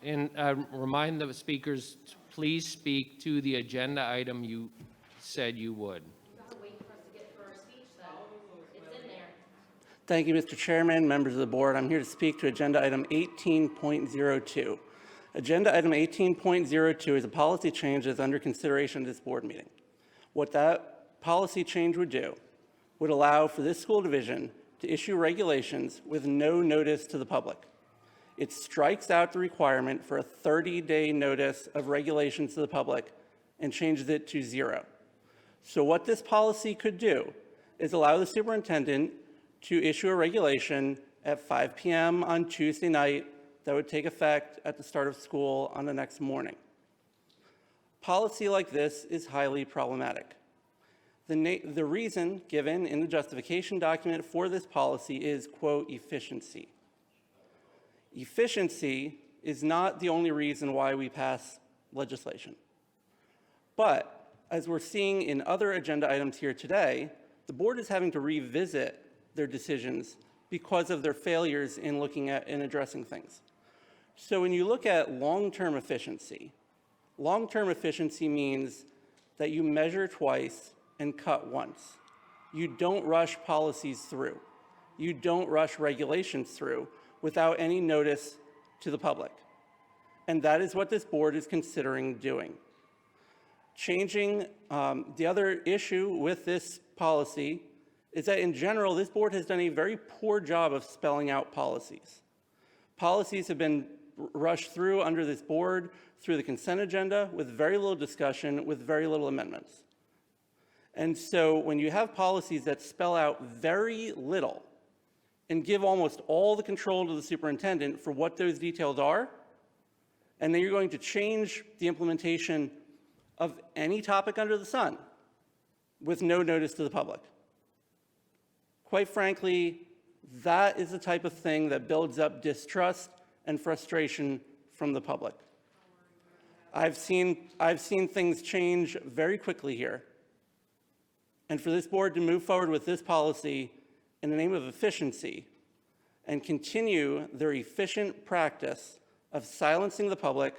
And remind the speakers, to please speak to the agenda item you said you would. Thank you, Mr. Chairman, members of the board. I'm here to speak to agenda item 18.02. Agenda item 18.02 is a policy change that's under consideration at this board meeting. What that policy change would do would allow for this school division to issue regulations with no notice to the public. It strikes out the requirement for a 30-day notice of regulations to the public and changes it to 0. So what this policy could do is allow the superintendent to issue a regulation at 5 p.m. on Tuesday night that would take effect at the start of school on the next morning. Policy like this is highly problematic. The reason given in the justification document for this policy is, quote, efficiency. Efficiency is not the only reason why we pass legislation. But as we're seeing in other agenda items here today, the board is having to revisit their decisions because of their failures in looking at and addressing things. So when you look at long-term efficiency means that you measure twice and cut once. You don't rush policies through. You don't rush regulations through without any notice to the public. And that is what this board is considering doing. Changing the other issue with this policy is that in general, this board has done a very poor job of spelling out policies. Policies have been rushed through under this board through the consent agenda with very little discussion, with very little amendments. And so when you have policies that spell out very little and give almost all the control to the superintendent for what those details are, and then you're going to change the implementation of any topic under the sun with no notice to the public. Quite frankly, that is the type of thing that builds up distrust and frustration from the public. I've seen things change very quickly here. And for this board to move forward with this policy in the name of efficiency and continue their efficient practice of silencing the public,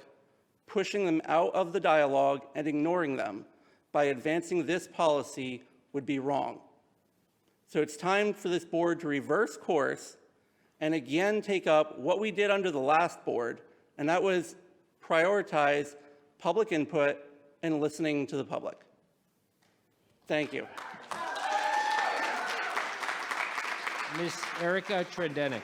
pushing them out of the dialogue, and ignoring them by advancing this policy would be wrong. So it's time for this board to reverse course and again take up what we did under the last board, and that was prioritize public input and listening to the public. Thank you. Ms. Erica Tredenik.